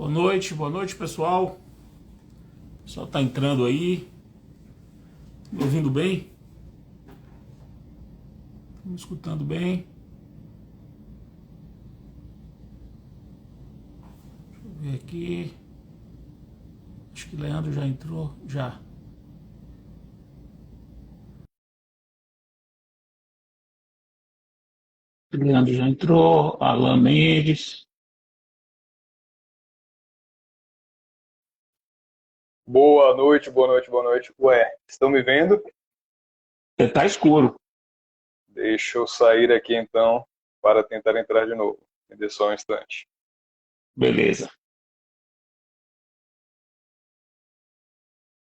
Boa noite, pessoal. O pessoal tá entrando aí. Me ouvindo bem? Me escutando bem? Deixa eu ver aqui. Acho que Leandro já entrou. Já. Leandro já entrou. Alan Mendes. Boa noite, boa noite, boa noite. Ué, estão me vendo? Tá escuro. Deixa eu sair aqui então para tentar entrar de novo. Me dê só um instante. Beleza.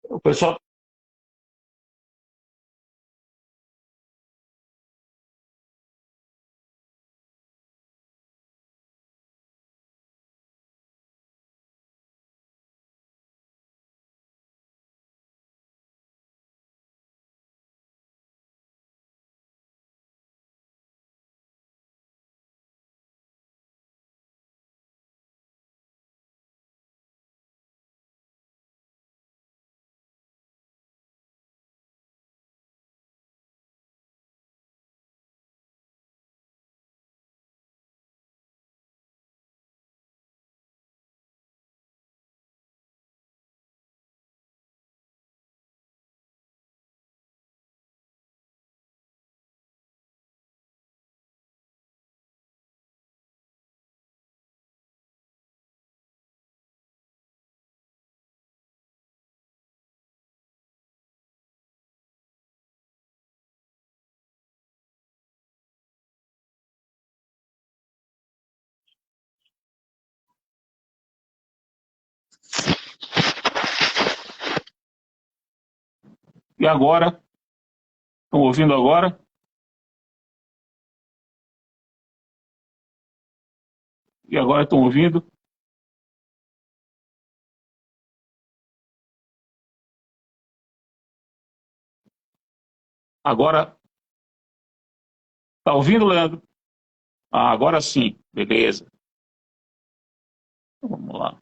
O pessoal. E agora? Estão ouvindo agora? E agora estão ouvindo? Agora. Tá ouvindo, Leandro? Ah, agora sim. Beleza. Então, vamos lá.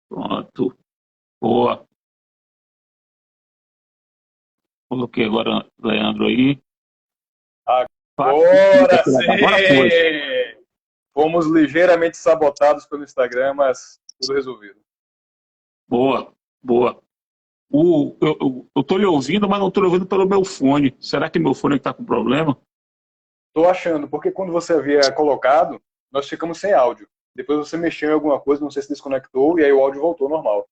Pronto. Boa. Coloquei agora Leandro aí. Agora Agora foi. sim! Fomos ligeiramente sabotados pelo Instagram, mas tudo resolvido. Boa, boa. Eu tô lhe ouvindo, mas não tô lhe ouvindo pelo meu fone. Será que meu fone está com problema? Tô achando, porque quando você havia colocado, nós ficamos sem áudio. Depois você mexeu em alguma coisa, não sei se desconectou, e aí o áudio voltou normal.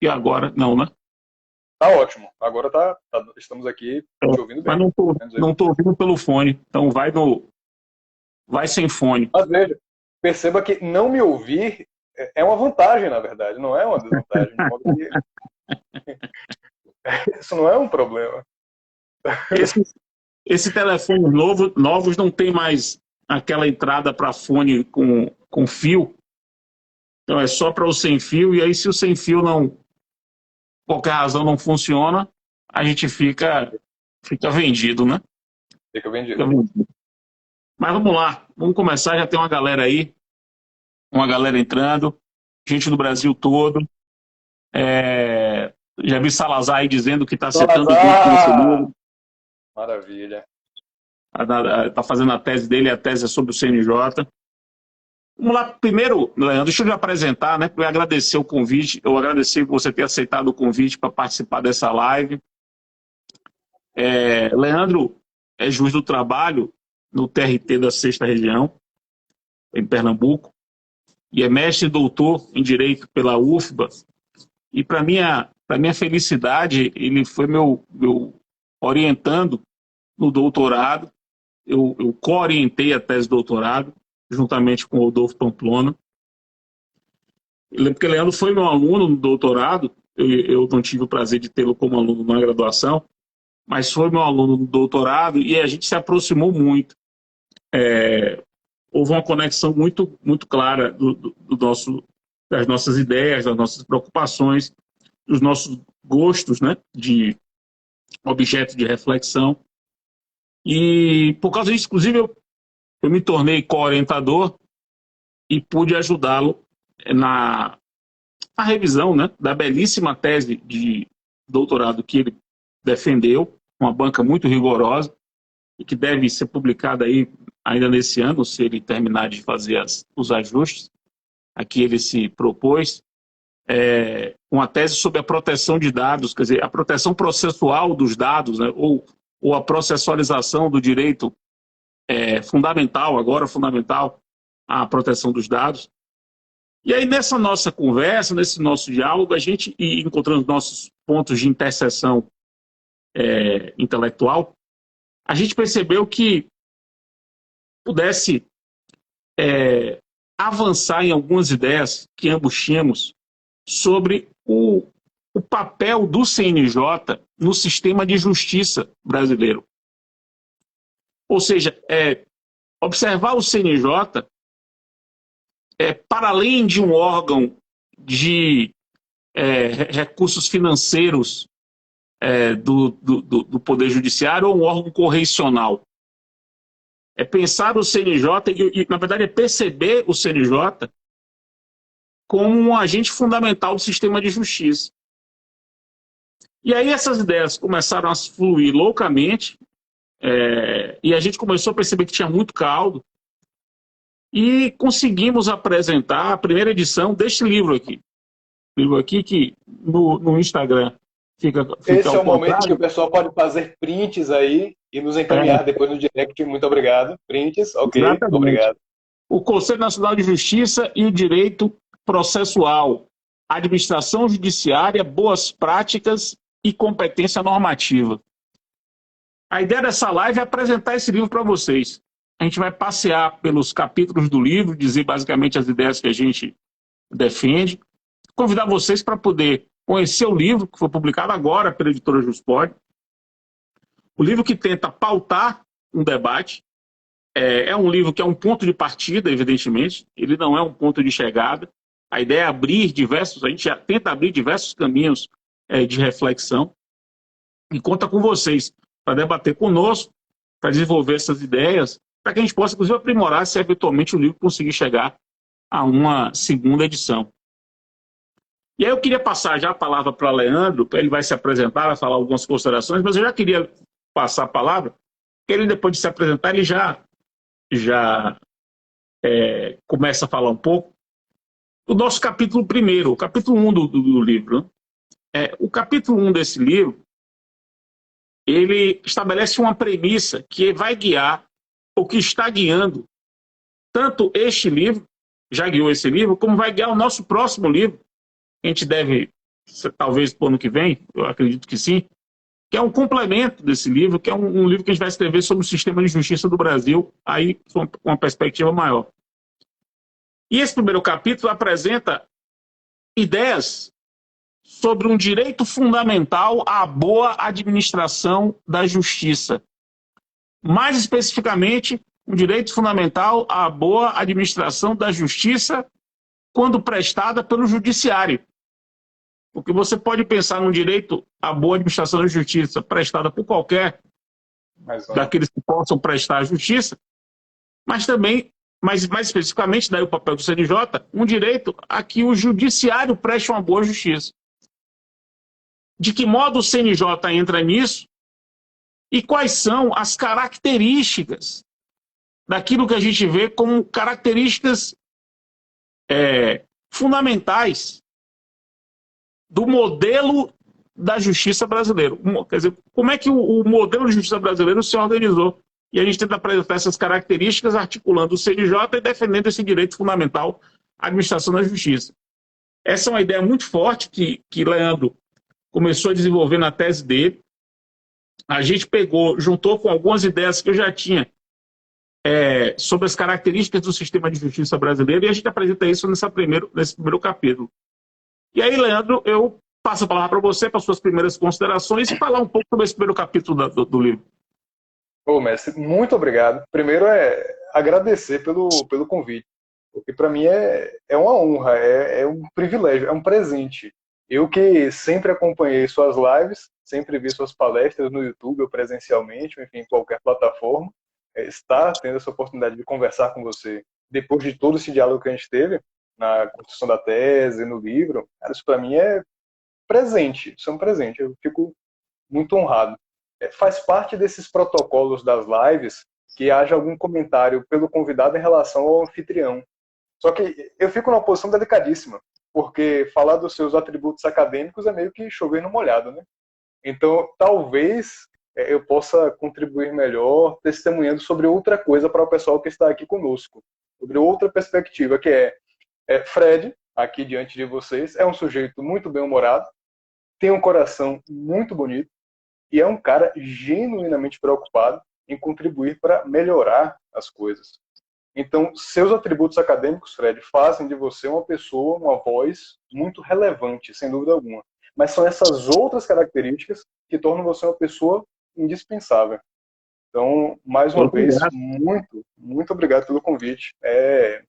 E agora? Não, né? Tá ótimo. Agora estamos aqui É, te ouvindo mas bem. Menos aí. não tô ouvindo pelo fone. Então vai sem fone. Mas veja, perceba que não me ouvir é uma vantagem, na verdade, não é uma desvantagem. De modo que isso não é um problema. Esse, esse telefone novos não tem mais aquela entrada para fone com fio. Então é só para o sem fio. E aí, se o sem fio não, por qualquer razão não funciona, a gente fica vendido, né? Fica Fica vendido. vendido. Mas vamos lá, vamos começar. Já tem uma galera aí, uma galera entrando, gente do Brasil todo. Já vi Salazar aí dizendo que está acertando o gol com o Salazar! conselheiro, Maravilha. está fazendo a tese dele, a tese é sobre o CNJ. Vamos lá, primeiro, Leandro, deixa eu lhe apresentar, né? Eu agradecer o convite, eu agradecer você ter aceitado o convite para participar dessa live. Leandro é juiz do trabalho no TRT da Sexta Região, em Pernambuco, e é mestre e doutor em Direito pela UFBA. E para minha felicidade, ele foi meu orientando no doutorado. Eu co-orientei a tese de doutorado, juntamente com o Rodolfo Pamplona. Porque Leandro foi meu aluno no doutorado, eu não tive o prazer de tê-lo como aluno na graduação, mas foi meu aluno no doutorado e a gente se aproximou muito. Houve uma conexão muito clara das nossas ideias, das nossas preocupações, dos nossos gostos, né, de objeto de reflexão. E por causa disso, inclusive, eu me tornei co-orientador e pude ajudá-lo na revisão, né, da belíssima tese de doutorado que ele defendeu, uma banca muito rigorosa, e que deve ser publicada aí ainda nesse ano, se ele terminar de fazer os ajustes a que ele se propôs, uma tese sobre a proteção de dados, quer dizer, a proteção processual dos dados, né, ou a processualização do direito fundamental, agora fundamental, à proteção dos dados. E aí, nessa nossa conversa, nesse nosso diálogo, a gente, encontrando nossos pontos de interseção intelectual, a gente percebeu que pudesse avançar em algumas ideias que ambos tínhamos sobre o papel do CNJ no sistema de justiça brasileiro. Ou seja, observar o CNJ para além de um órgão de recursos financeiros do Poder Judiciário ou um órgão correicional. É pensar o CNJ e, na verdade, é perceber o CNJ como um agente fundamental do sistema de justiça. E aí essas ideias começaram a fluir loucamente, e a gente começou a perceber que tinha muito caldo, e conseguimos apresentar a primeira edição deste livro aqui. Livro aqui que no Instagram fica Esse é o ao momento contrário. que o pessoal pode fazer prints aí e nos encaminhar depois no direct. Muito obrigado. Prints, ok. Exatamente. Obrigado. O Conselho Nacional de Justiça e o Direito Processual, Administração Judiciária, Boas Práticas e Competência Normativa. A ideia dessa live é apresentar esse livro para vocês. A gente vai passear pelos capítulos do livro, dizer basicamente as ideias que a gente defende, convidar vocês para poder conhecer o livro, que foi publicado agora pela editora Juspod. O livro que tenta pautar um debate. É um livro que é um ponto de partida, evidentemente, ele não é um ponto de chegada. A ideia é abrir a gente já tenta abrir diversos caminhos de reflexão e conta com vocês para debater conosco, para desenvolver essas ideias, para que a gente possa, inclusive, aprimorar se eventualmente o livro conseguir chegar a uma segunda edição. E aí eu queria passar já a palavra para Leandro, ele vai se apresentar, vai falar algumas considerações, mas eu já queria passar a palavra, porque ele, depois de se apresentar, ele já começa a falar um pouco do nosso capítulo primeiro, o capítulo 1 do livro. O capítulo 1 desse livro, ele estabelece uma premissa que vai guiar, ou que está guiando, tanto este livro, já guiou esse livro, como vai guiar o nosso próximo livro, que a gente deve, talvez, para o ano que vem, eu acredito que sim, que é um complemento desse livro, que é um livro que a gente vai escrever sobre o sistema de justiça do Brasil, aí com uma perspectiva maior. E esse primeiro capítulo apresenta ideias sobre um direito fundamental à boa administração da justiça. Mais especificamente, um direito fundamental à boa administração da justiça quando prestada pelo judiciário. Porque você pode pensar num direito à boa administração da justiça prestada por qualquer daqueles que possam prestar a justiça, mas também, mais especificamente, daí o papel do CNJ, um direito a que o judiciário preste uma boa justiça. De que modo o CNJ entra nisso e quais são as características daquilo que a gente vê como características fundamentais do modelo da justiça brasileira. Quer dizer, como é que o modelo de justiça brasileiro se organizou? E a gente tenta apresentar essas características articulando o CNJ e defendendo esse direito fundamental à administração da justiça. Essa é uma ideia muito forte que Leandro começou a desenvolver na tese dele. A gente juntou com algumas ideias que eu já tinha sobre as características do sistema de justiça brasileiro, e a gente apresenta isso nesse primeiro capítulo. E aí, Leandro, eu passo a palavra para você, para suas primeiras considerações, e falar um pouco sobre esse primeiro capítulo do livro. Ô, mestre, muito obrigado. Primeiro agradecer pelo convite, porque para mim é uma honra, é um privilégio, é um presente. Eu que sempre acompanhei suas lives, sempre vi suas palestras no YouTube ou presencialmente, ou enfim, em qualquer plataforma, estar tendo essa oportunidade de conversar com você depois de todo esse diálogo que a gente teve na construção da tese, no livro, cara, isso para mim é presente, isso é um presente, eu fico muito honrado. Faz parte desses protocolos das lives que haja algum comentário pelo convidado em relação ao anfitrião. Só que eu fico numa posição delicadíssima, porque falar dos seus atributos acadêmicos é meio que chover no molhado, né? Então, talvez eu possa contribuir melhor testemunhando sobre outra coisa para o pessoal que está aqui conosco, sobre outra perspectiva, que Fred, aqui diante de vocês, é um sujeito muito bem-humorado, tem um coração muito bonito e é um cara genuinamente preocupado em contribuir para melhorar as coisas. Então, seus atributos acadêmicos, Fred, fazem de você uma pessoa, uma voz muito relevante, sem dúvida alguma. Mas são essas outras características que tornam você uma pessoa indispensável. Então, mais uma vez, Obrigado. muito, muito obrigado pelo convite. É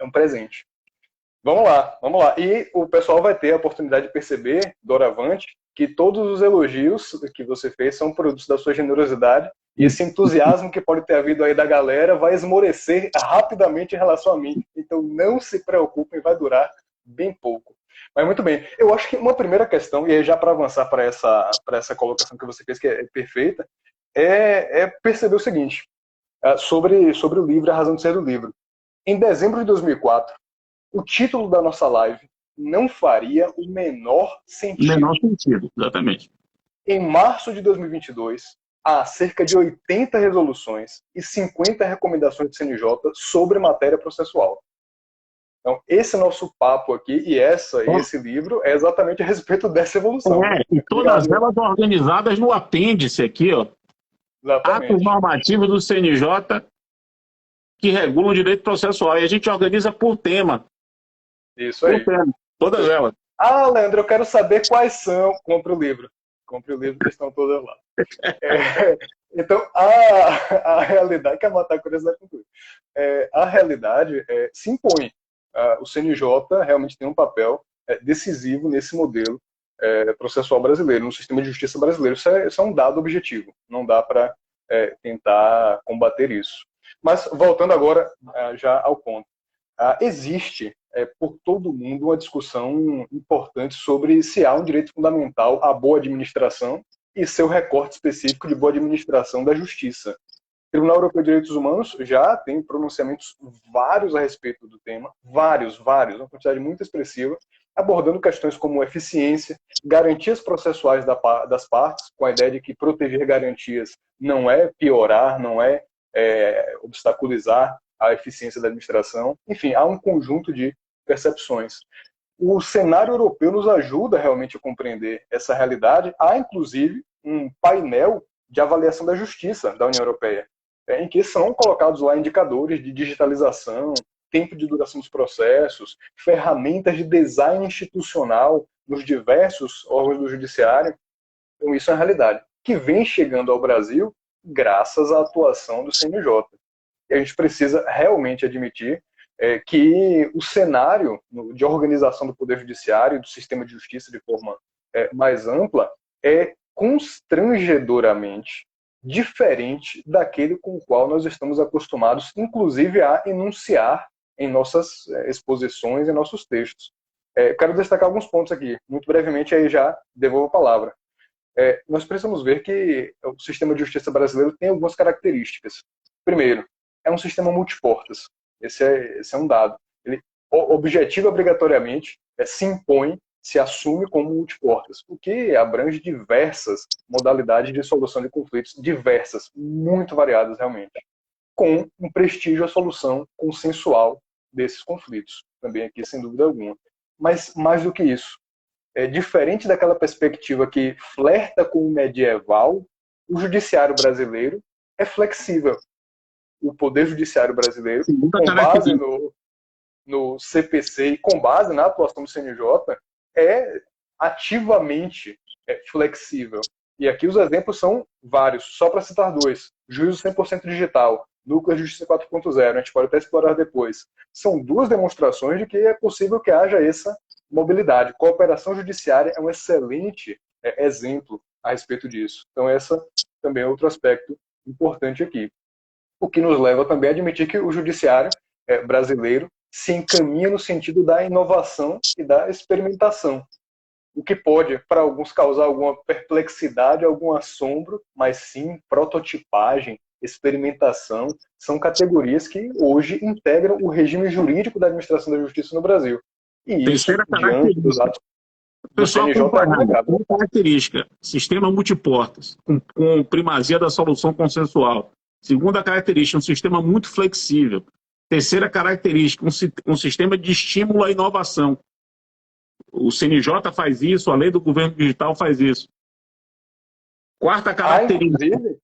um presente. Vamos lá, vamos lá. E o pessoal vai ter a oportunidade de perceber, doravante, que todos os elogios que você fez são produtos da sua generosidade e esse entusiasmo que pode ter havido aí da galera vai esmorecer rapidamente em relação a mim. Então não se preocupem, vai durar bem pouco. Mas muito bem, eu acho que uma primeira questão, e aí já para avançar para essa colocação que você fez, que é perfeita, é perceber o seguinte, sobre o livro, a razão de ser do livro. Em dezembro de 2004, o título da nossa live não faria o menor Menor sentido. sentido, exatamente. Em março de 2022, há cerca de 80 resoluções e 50 recomendações do CNJ sobre matéria processual. Então, esse nosso papo aqui e esse livro é exatamente a respeito dessa evolução. E todas elas organizadas no apêndice aqui, ó. Atos Exatamente. normativos do CNJ que regulam o direito processual. E a gente organiza por tema. Isso aí. Por tema. Todas elas. Ah, Leandro, eu quero saber quais são. Compre o livro. Compre o livro que estão todas lá. Então, a realidade, quer matar a curiosidade com tudo. A realidade se impõe. O CNJ realmente tem um papel decisivo nesse modelo processual brasileiro, no sistema de justiça brasileiro. Isso é um dado objetivo. Não dá para tentar combater isso. Mas, voltando agora já ao ponto. Existe por todo mundo uma discussão importante sobre se há um direito fundamental à boa administração e seu recorte específico de boa administração da justiça. O Tribunal Europeu de Direitos Humanos já tem pronunciamentos vários a respeito do tema, vários, uma quantidade muito expressiva, abordando questões como eficiência, garantias processuais das partes, com a ideia de que proteger garantias não é piorar, não é obstaculizar a eficiência da administração. Enfim, há um conjunto de percepções. O cenário europeu nos ajuda realmente a compreender essa realidade. Há, inclusive, um painel de avaliação da justiça da União Europeia, em que são colocados lá indicadores de digitalização, tempo de duração dos processos, ferramentas de design institucional nos diversos órgãos do judiciário. Então, isso é uma realidade que vem chegando ao Brasil graças à atuação do CNJ. E a gente precisa realmente admitir que o cenário de organização do Poder Judiciário e do sistema de justiça de forma mais ampla é constrangedoramente diferente daquele com o qual nós estamos acostumados, inclusive a enunciar em nossas exposições, em nossos textos. Quero destacar alguns pontos aqui, muito brevemente, aí já devolvo a palavra. Nós precisamos ver que o sistema de justiça brasileiro tem algumas características. Primeiro, é um sistema multiportas. Esse é um dado. Ele objetiva obrigatoriamente, se impõe, se assume como multiportas, o que abrange diversas modalidades de solução de conflitos, diversas, muito variadas realmente, com um prestígio à solução consensual desses conflitos, também aqui sem dúvida alguma. Mas mais do que isso, diferente daquela perspectiva que flerta com o medieval, o judiciário brasileiro é flexível. O Poder Judiciário brasileiro, com base no CPC e com base na atuação do CNJ, é ativamente flexível. E aqui os exemplos são vários, só para citar dois. Juízo 100% digital, Núcleo de Justiça 4.0, a gente pode até explorar depois. São duas demonstrações de que é possível que haja essa mobilidade. Cooperação judiciária é um excelente exemplo a respeito disso. Então, essa também é outro aspecto importante aqui. o que nos leva também a admitir que o judiciário brasileiro se encaminha no sentido da inovação e da experimentação, o que pode, para alguns, causar alguma perplexidade, algum assombro, mas sim, prototipagem, experimentação, são categorias que hoje integram o regime jurídico da administração da justiça no Brasil. E isso, Terceira diante dos característica. atos do Pessoal, CNJ, é inegável. uma característica, sistema multiportas, com primazia da solução consensual. Segunda característica, um sistema muito flexível. Terceira característica, um sistema de estímulo à inovação. O CNJ faz isso, a lei do governo digital faz isso. Quarta característica.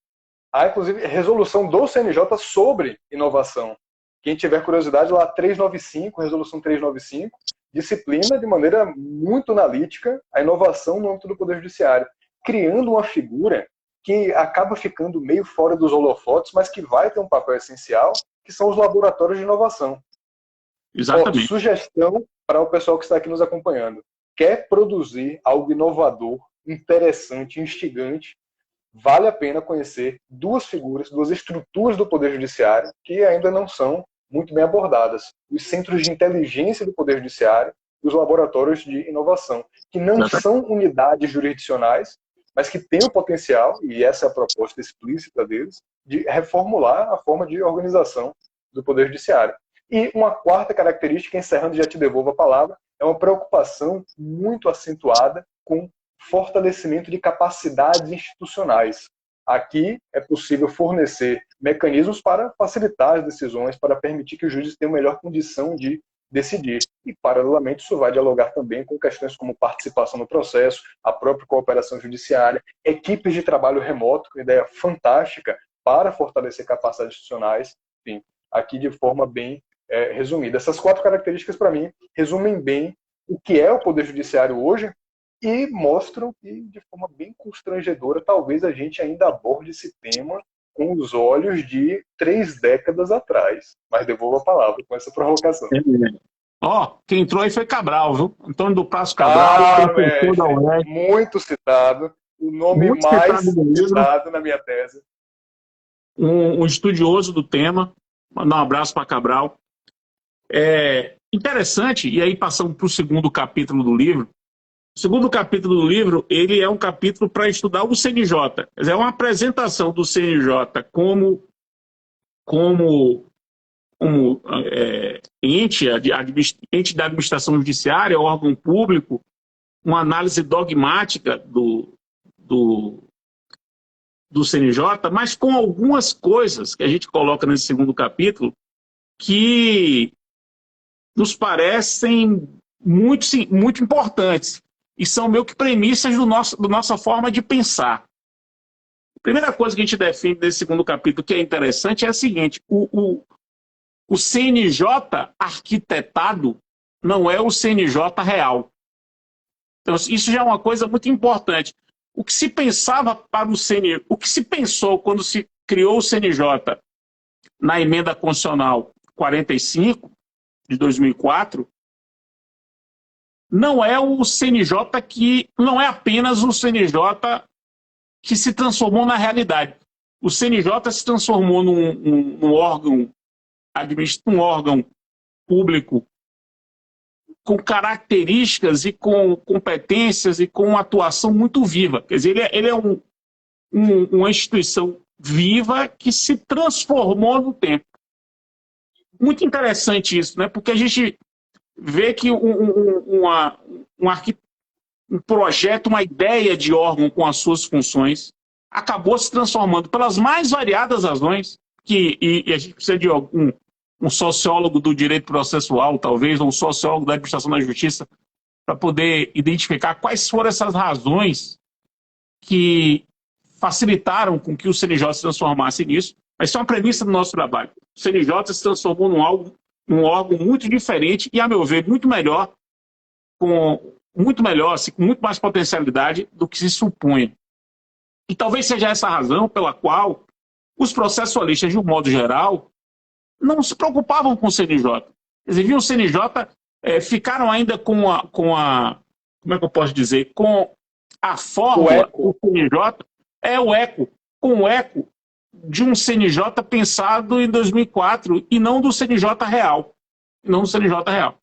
Há, inclusive, resolução do CNJ sobre inovação. Quem tiver curiosidade, lá 395, resolução 395, disciplina de maneira muito analítica a inovação no âmbito do Poder Judiciário, criando uma figura que acaba ficando meio fora dos holofotes, mas que vai ter um papel essencial, que são os laboratórios de inovação. Exatamente. Sugestão para o pessoal que está aqui nos acompanhando. Quer produzir algo inovador, interessante, instigante, vale a pena conhecer duas figuras, duas estruturas do Poder Judiciário que ainda não são muito bem abordadas. Os centros de inteligência do Poder Judiciário e os laboratórios de inovação, que não são unidades jurisdicionais, mas que têm o potencial, e essa é a proposta explícita deles, de reformular a forma de organização do Poder Judiciário. E uma quarta característica, encerrando, já te devolvo a palavra, é uma preocupação muito acentuada com fortalecimento de capacidades institucionais. Aqui é possível fornecer mecanismos para facilitar as decisões, para permitir que os juízes tenham melhor condição de decidir. E, paralelamente, isso vai dialogar também com questões como participação no processo, a própria cooperação judiciária, equipes de trabalho remoto, uma ideia fantástica para fortalecer capacidades institucionais, enfim, aqui de forma bem resumida. Essas quatro características, para mim, resumem bem o que é o Poder Judiciário hoje e mostram que, de forma bem constrangedora, talvez a gente ainda aborde esse tema com os olhos de 3 décadas atrás. Mas devolvo a palavra com essa provocação. Quem entrou aí foi Cabral, viu? Antônio do Passo Cabral. Muito citado. O nome muito mais citado na minha tese. Um estudioso do tema. Mandar um abraço para Cabral. Interessante, e aí passamos para o segundo capítulo do livro. O segundo capítulo do livro, ele é um capítulo para estudar o CNJ. É uma apresentação do CNJ como ente da administração judiciária, órgão público, uma análise dogmática do CNJ, mas com algumas coisas que a gente coloca nesse segundo capítulo que nos parecem muito importantes e são meio que premissas da nossa forma de pensar. A primeira coisa que a gente define nesse segundo capítulo que é interessante é a seguinte: o CNJ arquitetado não é o CNJ real. Então, isso já é uma coisa muito importante. O que se pensava para o CNJ, o que se pensou quando se criou o CNJ na emenda constitucional 45 de 2004, não é o CNJ não é apenas o CNJ que se transformou na realidade. O CNJ se transformou num órgão público com características e com competências e com uma atuação muito viva. Quer dizer, ele é uma instituição viva que se transformou no tempo. Muito interessante isso, né? Porque a gente vê que um projeto, uma ideia de órgão com as suas funções acabou se transformando pelas mais variadas razões, e a gente precisa de um sociólogo do direito processual, talvez, ou um sociólogo da administração da justiça, para poder identificar quais foram essas razões que facilitaram com que o CNJ se transformasse nisso. Mas isso é uma premissa do nosso trabalho. O CNJ se transformou num órgão muito diferente e, a meu ver, muito melhor, com muito mais potencialidade do que se supunha. E talvez seja essa a razão pela qual os processualistas, de um modo geral, não se preocupavam com o CNJ. Eles viam o CNJ, ficaram ainda com a... Como é que eu posso dizer? Com a fórmula do CNJ, com o eco de um CNJ pensado em 2004 e não do CNJ real. Não do CNJ real.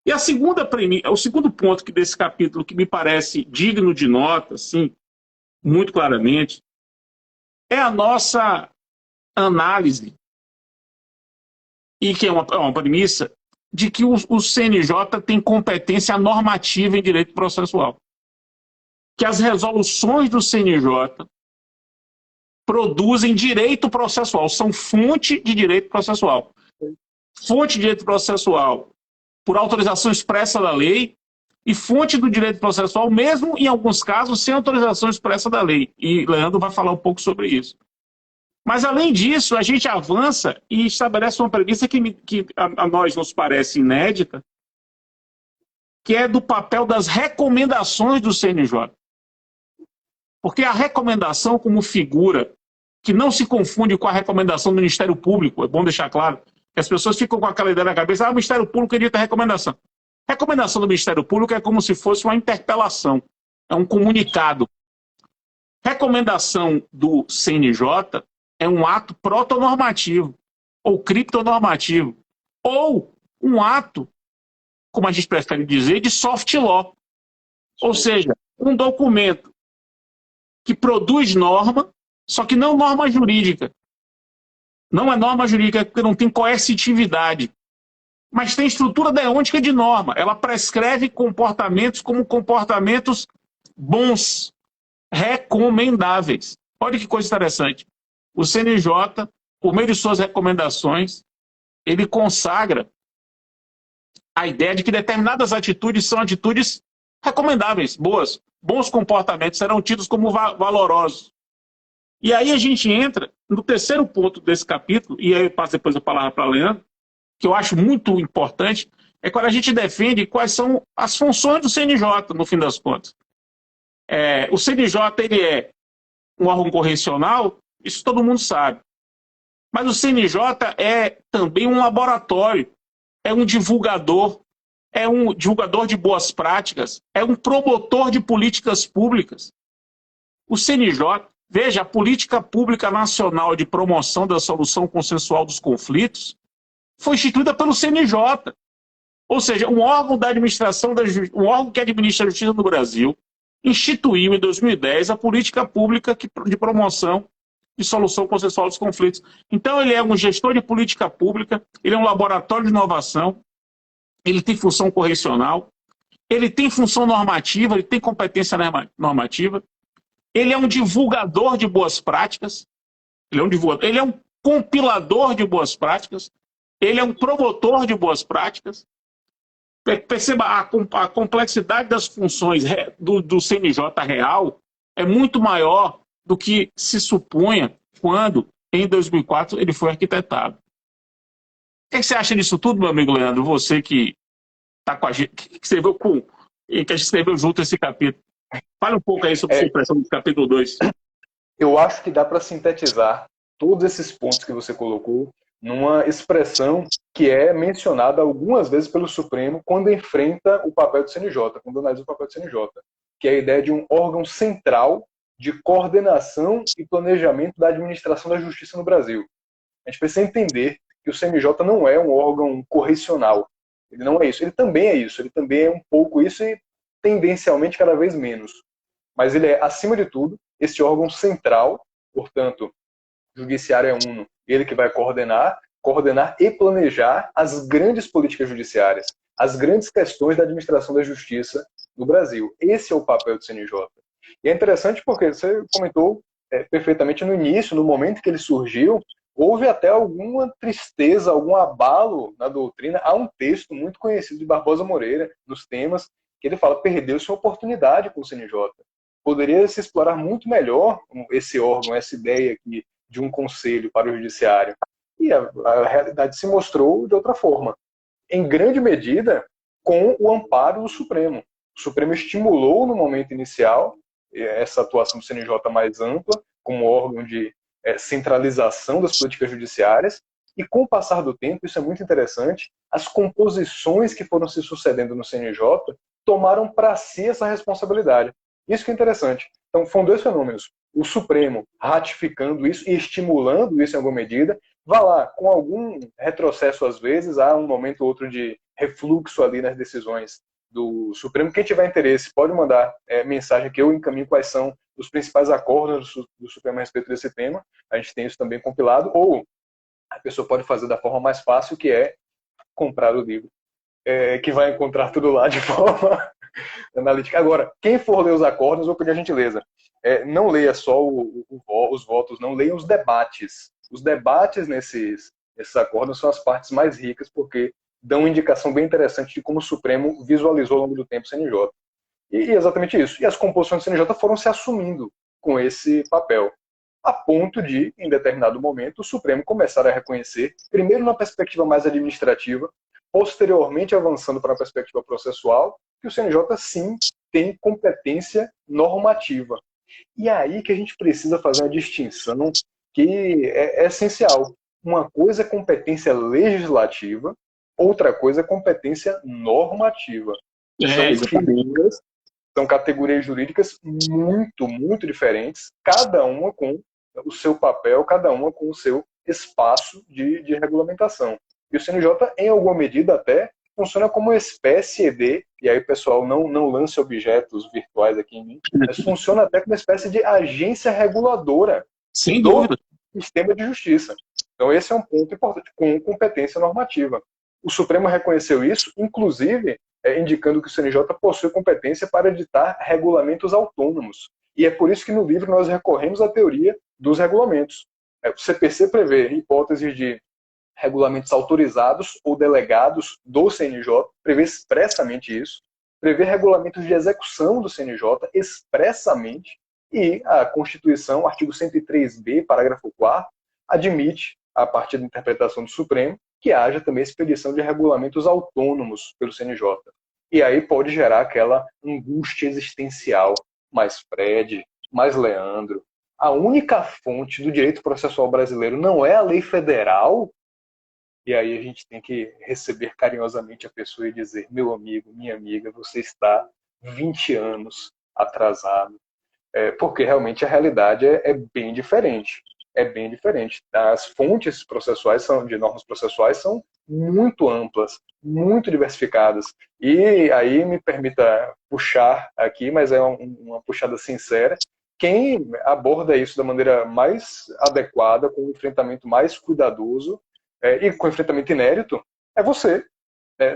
E a segunda premissa, o segundo ponto desse capítulo que me parece digno de nota, assim, muito claramente, é a nossa análise, e que é uma premissa, de que o CNJ tem competência normativa em direito processual. Que as resoluções do CNJ produzem direito processual, são fonte de direito processual. Fonte de direito processual por autorização expressa da lei e fonte do direito processual, mesmo em alguns casos, sem autorização expressa da lei. E Leandro vai falar um pouco sobre isso. Mas, além disso, a gente avança e estabelece uma premissa que a nós nos parece inédita, que é do papel das recomendações do CNJ. Porque a recomendação como figura, que não se confunde com a recomendação do Ministério Público, é bom deixar claro, que as pessoas ficam com aquela ideia na cabeça, o Ministério Público edita recomendação. Recomendação do Ministério Público é como se fosse uma interpelação, é um comunicado. Recomendação do CNJ é um ato protonormativo, ou criptonormativo, ou um ato, como a gente prefere dizer, de soft law. Ou seja, um documento que produz norma, só que não norma jurídica. Não é norma jurídica porque não tem coercitividade, mas tem estrutura deontica de norma. Ela prescreve comportamentos como comportamentos bons, recomendáveis. Olha que coisa interessante. O CNJ, por meio de suas recomendações, ele consagra a ideia de que determinadas atitudes são atitudes recomendáveis, boas. Bons comportamentos serão tidos como valorosos. E aí a gente entra no terceiro ponto desse capítulo, e aí eu passo depois a palavra para Leandro, que eu acho muito importante, é quando a gente defende quais são as funções do CNJ, no fim das contas. O CNJ ele é um órgão correcional, isso todo mundo sabe. Mas o CNJ é também um laboratório, é um divulgador de boas práticas, é um promotor de políticas públicas. O CNJ, veja, a Política Pública Nacional de Promoção da Solução Consensual dos Conflitos foi instituída pelo CNJ. Ou seja, um órgão da administração um órgão que administra a justiça no Brasil instituiu em 2010 a política pública de promoção de solução consensual dos conflitos. Então ele é um gestor de política pública, ele é um laboratório de inovação, ele tem função correcional, ele tem função normativa, ele tem competência normativa, ele é um divulgador de boas práticas, ele é um compilador de boas práticas, ele é um promotor de boas práticas. Perceba, a complexidade das funções do CNJ real é muito maior do que se supunha quando, em 2004, ele foi arquitetado. O que você acha disso tudo, meu amigo Leandro? Você que está com a gente, que a gente escreveu junto esse capítulo. Fala um pouco aí sobre a sua impressão do capítulo 2. Eu acho que dá para sintetizar todos esses pontos que você colocou numa expressão que é mencionada algumas vezes pelo Supremo quando enfrenta o papel do CNJ, quando analisa o papel do CNJ, que é a ideia de um órgão central de coordenação e planejamento da administração da justiça no Brasil. A gente precisa entender que o CNJ não é um órgão correcional. Ele não é isso. Ele também é isso. Ele também é um pouco isso e tendencialmente cada vez menos. Mas ele é, acima de tudo, esse órgão central, portanto, o judiciário é uno, ele que vai coordenar e planejar as grandes políticas judiciárias, as grandes questões da administração da justiça no Brasil. Esse é o papel do CNJ. E é interessante porque você comentou perfeitamente no início, no momento que ele surgiu, houve até alguma tristeza, algum abalo na doutrina. Há um texto muito conhecido de Barbosa Moreira, nos temas, que ele fala, perdeu-se uma oportunidade com o CNJ. Poderia se explorar muito melhor esse órgão, essa ideia aqui de um conselho para o judiciário. E a realidade se mostrou de outra forma. Em grande medida, com o amparo do Supremo. O Supremo estimulou, no momento inicial, essa atuação do CNJ mais ampla, como órgão de centralização das políticas judiciárias, e com o passar do tempo, isso é muito interessante, as composições que foram se sucedendo no CNJ tomaram para si essa responsabilidade. Isso que é interessante. Então, foram dois fenômenos. o Supremo ratificando isso e estimulando isso em alguma medida, vá lá, com algum retrocesso às vezes, há um momento ou outro de refluxo ali nas decisões do Supremo. Quem tiver interesse pode mandar mensagem que eu encaminho quais são os principais acordos do Supremo a respeito desse tema. A gente tem isso também compilado, ou a pessoa pode fazer da forma mais fácil, que é comprar o livro, que vai encontrar tudo lá de forma analítica. Agora, quem for ler os acordos, vou pedir a gentileza, não leia só os votos, não leia os debates. Os debates nesses acordos são as partes mais ricas, porque dão uma indicação bem interessante de como o Supremo visualizou ao longo do tempo o CNJ. E exatamente isso. E as composições do CNJ foram se assumindo com esse papel, a ponto de, em determinado momento, o Supremo começar a reconhecer, primeiro na perspectiva mais administrativa, posteriormente avançando para a perspectiva processual, que o CNJ sim tem competência normativa. E aí que a gente precisa fazer uma distinção que é essencial. Uma coisa é competência legislativa, outra coisa é competência normativa. São categorias jurídicas muito, muito diferentes, cada uma com o seu papel, cada uma com o seu espaço de regulamentação. E o CNJ, em alguma medida até, funciona como uma espécie de, e aí o pessoal não lance objetos virtuais aqui em mim, mas funciona até como uma espécie de agência reguladora Sem dúvida. do sistema de justiça. Então esse é um ponto importante, com competência normativa. O Supremo reconheceu isso, inclusive indicando que o CNJ possui competência para editar regulamentos autônomos. E é por isso que no livro nós recorremos à teoria dos regulamentos. O CPC prevê hipóteses de regulamentos autorizados ou delegados do CNJ, prevê expressamente isso, prevê regulamentos de execução do CNJ expressamente, e a Constituição, artigo 103b, parágrafo 4º, admite, a partir da interpretação do Supremo, que haja também expedição de regulamentos autônomos pelo CNJ. E aí pode gerar aquela angústia existencial, mais Fred, mais Leandro. A única fonte do direito processual brasileiro não é a lei federal? E aí a gente tem que receber carinhosamente a pessoa e dizer: meu amigo, minha amiga, você está 20 anos atrasado. Porque realmente a realidade é bem diferente. É bem diferente. As fontes processuais de normas processuais são muito amplas, muito diversificadas. E aí me permita puxar aqui, mas é uma puxada sincera. Quem aborda isso da maneira mais adequada, com um enfrentamento mais cuidadoso e com enfrentamento inédito, é você,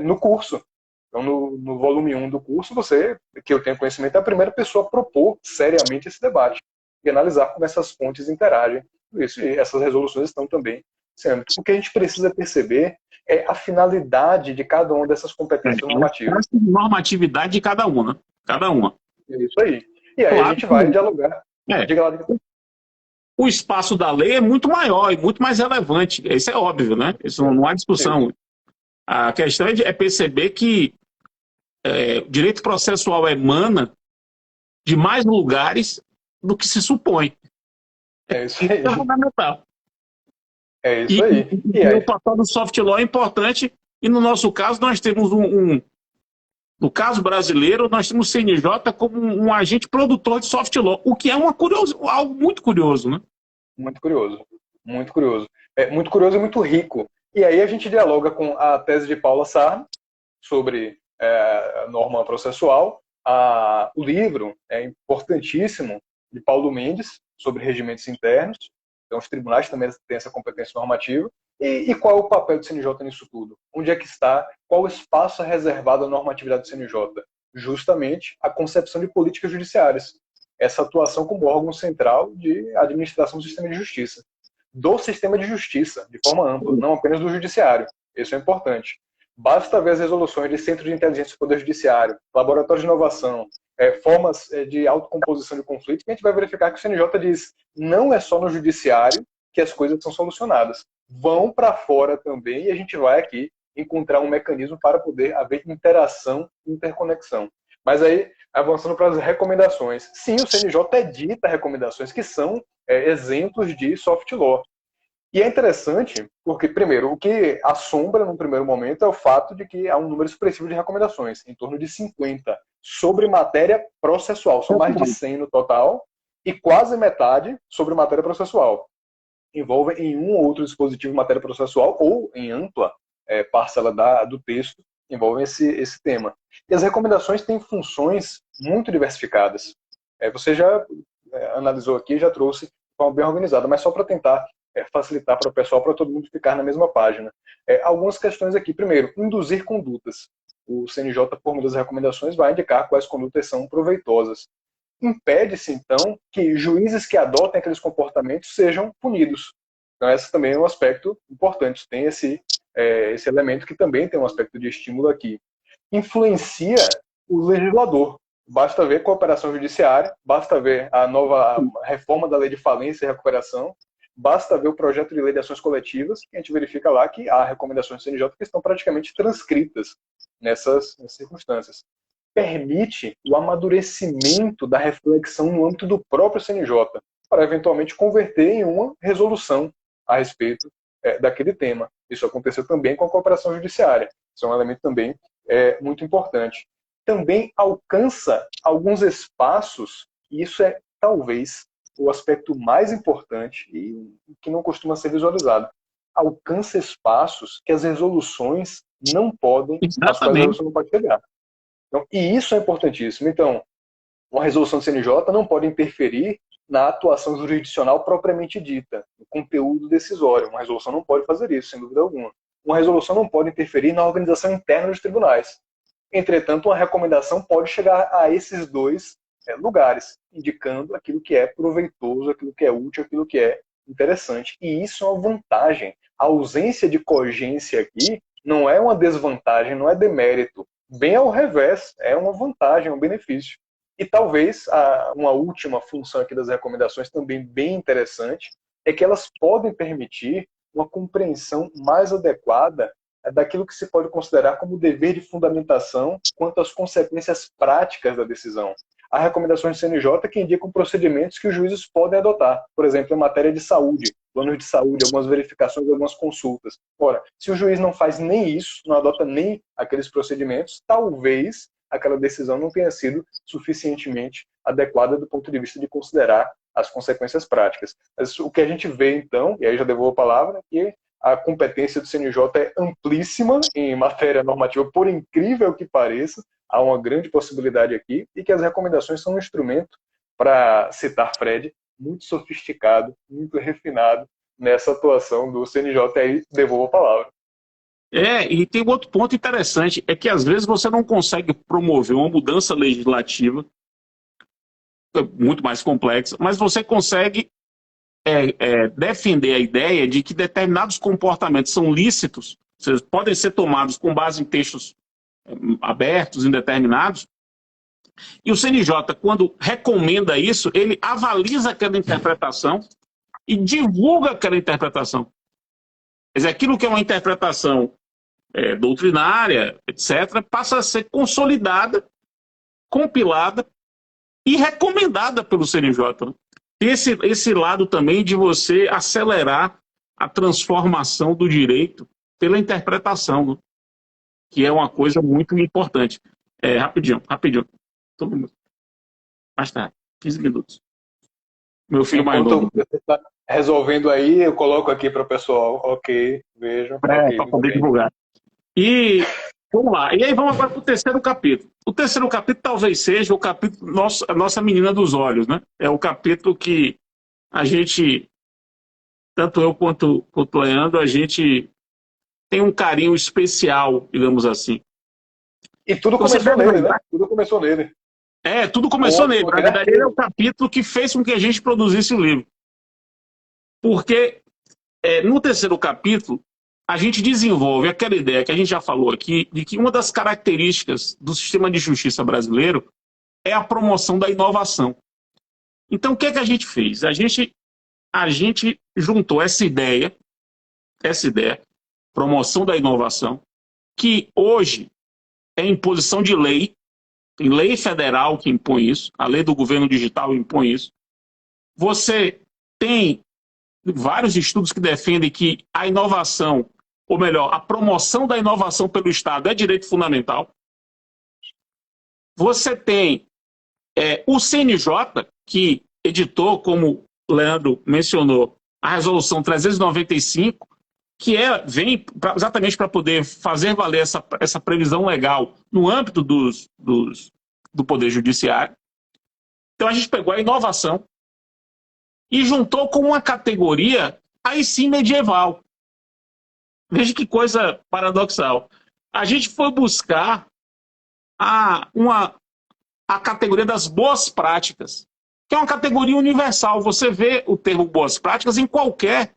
no curso. Então, no volume 1 do curso, você, que eu tenho conhecimento, é a primeira pessoa a propor seriamente esse debate e analisar como essas fontes interagem. Isso, e essas resoluções estão também sendo. O que a gente precisa perceber é a finalidade de cada uma dessas competências normativas. A normatividade de cada uma, né? Cada uma. É isso aí. E aí a gente vai dialogar. Diga lá, o espaço da lei é muito maior e muito mais relevante. Isso é óbvio, né? Isso não há discussão. Sim. A questão é perceber que o direito processual emana de mais lugares do que se supõe. É isso aí. É fundamental. É isso aí. E o papel do soft law é importante, e no nosso caso nós temos no caso brasileiro, nós temos o CNJ como um agente produtor de soft law, o que é algo muito curioso, né? Muito curioso. Muito curioso. Muito curioso e muito rico. E aí a gente dialoga com a tese de Paula Sarno sobre a norma processual, o livro é importantíssimo de Paulo Mendes sobre regimentos internos. Então os tribunais também têm essa competência normativa. E qual é o papel do CNJ nisso tudo? Onde é que está? Qual o espaço reservado à normatividade do CNJ? Justamente a concepção de políticas judiciárias. Essa atuação como órgão central de administração do sistema de justiça. Do sistema de justiça, de forma ampla, não apenas do judiciário. Isso é importante. Basta ver as resoluções de Centro de Inteligência do Poder Judiciário, Laboratório de Inovação, formas de autocomposição de conflitos, que a gente vai verificar que o CNJ diz: não é só no judiciário que as coisas são solucionadas. Vão para fora também, e a gente vai aqui encontrar um mecanismo para poder haver interação e interconexão. Mas aí, avançando para as recomendações. Sim, o CNJ edita recomendações que são exemplos de soft law. E é interessante porque, primeiro, o que assombra num primeiro momento é o fato de que há um número expressivo de recomendações, em torno de 50, sobre matéria processual. São mais de 100 no total, e quase metade sobre matéria processual. Envolvem em um ou outro dispositivo matéria processual ou em ampla parcela do texto, envolvem esse tema. E as recomendações têm funções muito diversificadas. Você já analisou aqui, já trouxe de forma bem organizada, mas só para tentar facilitar para o pessoal, para todo mundo ficar na mesma página. Algumas questões aqui. Primeiro, induzir condutas. O CNJ, por meio das recomendações, vai indicar quais condutas são proveitosas. Impede-se, então, que juízes que adotem aqueles comportamentos sejam punidos. Então, esse também é um aspecto importante. Tem esse elemento que também tem um aspecto de estímulo aqui. Influencia o legislador. Basta ver a cooperação judiciária, basta ver a nova reforma da lei de falência e recuperação, basta ver o projeto de lei de ações coletivas, que a gente verifica lá que há recomendações do CNJ que estão praticamente transcritas nessas circunstâncias. Permite o amadurecimento da reflexão no âmbito do próprio CNJ, para eventualmente converter em uma resolução a respeito daquele tema. Isso aconteceu também com a cooperação judiciária. Isso é um elemento também muito importante. Também alcança alguns espaços, e isso é talvez o aspecto mais importante e que não costuma ser visualizado. Alcança espaços que as resoluções não podem, às quais a resolução não pode chegar. Então, e isso é importantíssimo. Então, uma resolução do CNJ não pode interferir na atuação jurisdicional propriamente dita, no conteúdo decisório. Uma resolução não pode fazer isso, sem dúvida alguma. Uma resolução não pode interferir na organização interna dos tribunais. Entretanto, uma recomendação pode chegar a esses dois lugares, indicando aquilo que é proveitoso, aquilo que é útil, aquilo que é interessante. E isso é uma vantagem. A ausência de cogência aqui não é uma desvantagem, não é demérito. Bem ao revés, é uma vantagem, é um benefício. E talvez uma última função aqui das recomendações, também bem interessante, é que elas podem permitir uma compreensão mais adequada daquilo que se pode considerar como dever de fundamentação quanto às consequências práticas da decisão. Há recomendações do CNJ que indicam procedimentos que os juízes podem adotar, por exemplo, em matéria de saúde, planos de saúde, algumas verificações, algumas consultas. Ora, se o juiz não faz nem isso, não adota nem aqueles procedimentos, talvez aquela decisão não tenha sido suficientemente adequada do ponto de vista de considerar as consequências práticas. Mas o que a gente vê, então, e aí já devolvo a palavra, que a competência do CNJ é amplíssima em matéria normativa, por incrível que pareça, há uma grande possibilidade aqui, e que as recomendações são um instrumento, para citar Fred, muito sofisticado, muito refinado nessa atuação do CNJ. Aí devolvo a palavra. E tem um outro ponto interessante, é que às vezes você não consegue promover uma mudança legislativa muito mais complexa, mas você consegue defender a ideia de que determinados comportamentos são lícitos, ou seja, podem ser tomados com base em textos abertos, indeterminados, e o CNJ, quando recomenda isso, ele avaliza aquela interpretação e divulga aquela interpretação. Quer dizer, aquilo que é uma interpretação doutrinária, etc., passa a ser consolidada, compilada e recomendada pelo CNJ. Né? Esse lado também de você acelerar a transformação do direito pela interpretação, né? Que é uma coisa muito importante. Rapidinho. Todo mundo. Mais tarde, 15 minutos. Meu filho mais novo. Você está resolvendo aí, eu coloco aqui para o pessoal. Ok, vejam. Para poder divulgar. E vamos lá. E aí vamos agora para o terceiro capítulo. O terceiro capítulo talvez seja o capítulo, a nossa menina dos olhos, né? É o capítulo que a gente, tanto eu quanto o Leandro, a gente tem um carinho especial, digamos assim. E tudo começou nele, né? Tudo começou nele. Tudo começou nele. Na verdade, ele é o capítulo que fez com que a gente produzisse o livro. Porque no terceiro capítulo, a gente desenvolve aquela ideia que a gente já falou aqui, de que uma das características do sistema de justiça brasileiro é a promoção da inovação. Então, o que a gente fez? A gente juntou essa ideia, promoção da inovação, que hoje é imposição de lei, tem lei federal que impõe isso, a lei do governo digital impõe isso. Você tem vários estudos que defendem que a inovação, ou melhor, a promoção da inovação pelo Estado é direito fundamental. Você tem o CNJ, que editou, como o Leandro mencionou, a Resolução 395, que vem exatamente para poder fazer valer essa previsão legal no âmbito do Poder Judiciário. Então a gente pegou a inovação e juntou com uma categoria, aí sim, medieval. Veja que coisa paradoxal. A gente foi buscar a categoria das boas práticas, que é uma categoria universal. Você vê o termo boas práticas em qualquer...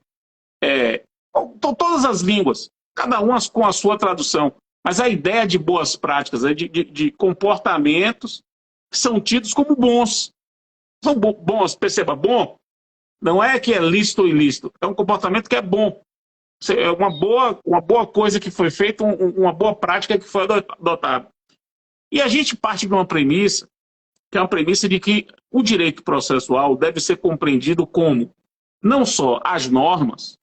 todas as línguas, cada uma com a sua tradução. Mas a ideia de boas práticas é de comportamentos que são tidos como bons. São bons, perceba, bom não é que é lícito ou ilícito, é um comportamento que é bom. É uma boa coisa que foi feita, uma boa prática que foi adotada. E a gente parte de uma premissa, que é uma premissa de que o direito processual deve ser compreendido como não só as normas,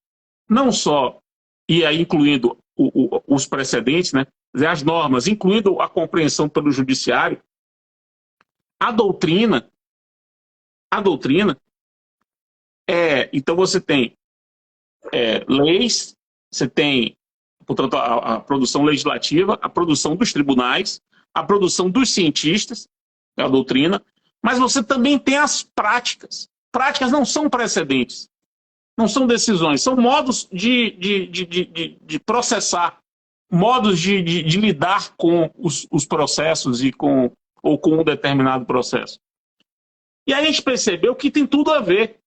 não só, e aí incluindo os precedentes, né? As normas, incluindo a compreensão pelo judiciário, a doutrina, então você tem leis, você tem, portanto, a produção legislativa, a produção dos tribunais, a produção dos cientistas, é a doutrina, mas você também tem as práticas. Práticas não são precedentes, não são decisões, são modos de processar, modos de lidar com os processos ou com um determinado processo. E aí a gente percebeu que tem tudo a ver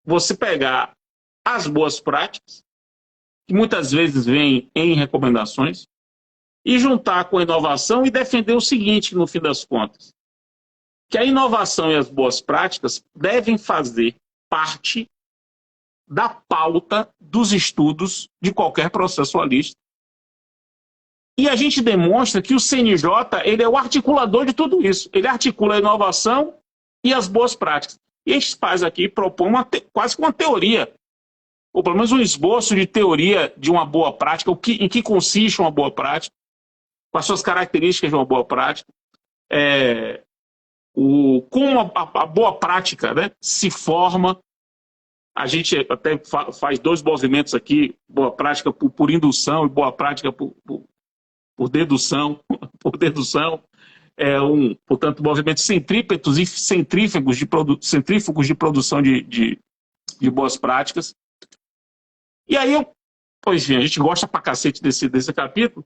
você pegar as boas práticas, que muitas vezes vêm em recomendações, e juntar com a inovação e defender o seguinte, no fim das contas, que a inovação e as boas práticas devem fazer parte da pauta dos estudos de qualquer processualista. E a gente demonstra que o CNJ ele é o articulador de tudo isso. Ele articula a inovação e as boas práticas. E a gente faz aqui, propõe quase que uma teoria, ou pelo menos um esboço de teoria de uma boa prática, em que consiste uma boa prática, quais são as características de uma boa prática, como a boa prática, né, se forma. A gente até faz dois movimentos aqui, boa prática por indução e boa prática por dedução. Por dedução. Portanto, movimentos centrípetos e centrífugos de produção de boas práticas. E aí, pois bem, a gente gosta pra cacete desse capítulo,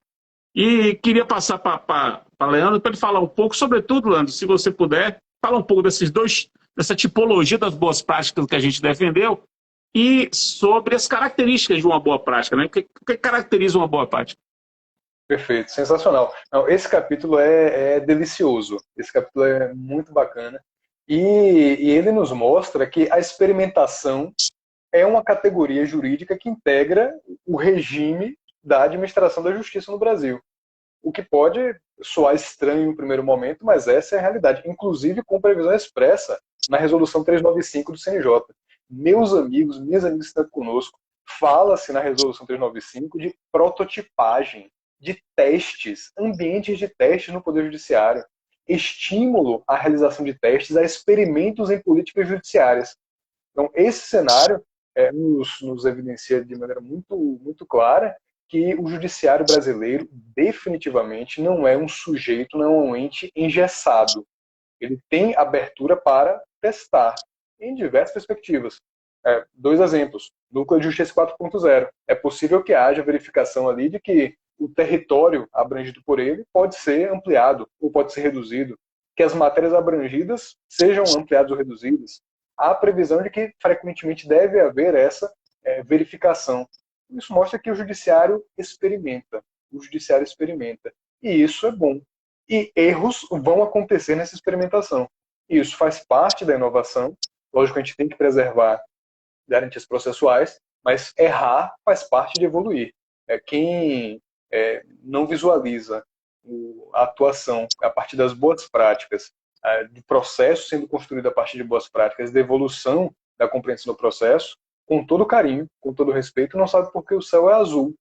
e queria passar para Leandro, para ele falar um pouco, sobretudo, Leandro, se você puder, falar um pouco dessa tipologia das boas práticas que a gente defendeu, e sobre as características de uma boa prática, né? O que caracteriza uma boa prática? Perfeito, sensacional. Não, esse capítulo é delicioso, esse capítulo é muito bacana, e ele nos mostra que a experimentação é uma categoria jurídica que integra o regime da administração da justiça no Brasil. O que pode soar estranho no primeiro momento, mas essa é a realidade, inclusive com previsão expressa na Resolução 395 do CNJ. Meus amigos, minhas amigas que estão conosco, fala-se na Resolução 395 de prototipagem, de testes, ambientes de testes no Poder Judiciário, estímulo à realização de testes a experimentos em políticas judiciárias. Então, esse cenário nos evidencia de maneira muito, muito clara que o judiciário brasileiro definitivamente não é um sujeito, não é um ente engessado. Ele tem abertura para testar em diversas perspectivas. Dois exemplos. Núcleo de Justiça 4.0. É possível que haja verificação ali de que o território abrangido por ele pode ser ampliado ou pode ser reduzido, que as matérias abrangidas sejam ampliadas ou reduzidas. Há previsão de que frequentemente deve haver essa verificação. Isso mostra que o judiciário experimenta. O judiciário experimenta. E isso é bom. E erros vão acontecer nessa experimentação. E isso faz parte da inovação. Lógico que a gente tem que preservar garantias processuais, mas errar faz parte de evoluir. Quem não visualiza a atuação a partir das boas práticas, de processo sendo construído a partir de boas práticas, de evolução da compreensão do processo, com todo carinho, com todo respeito, não sabe porque o céu é azul.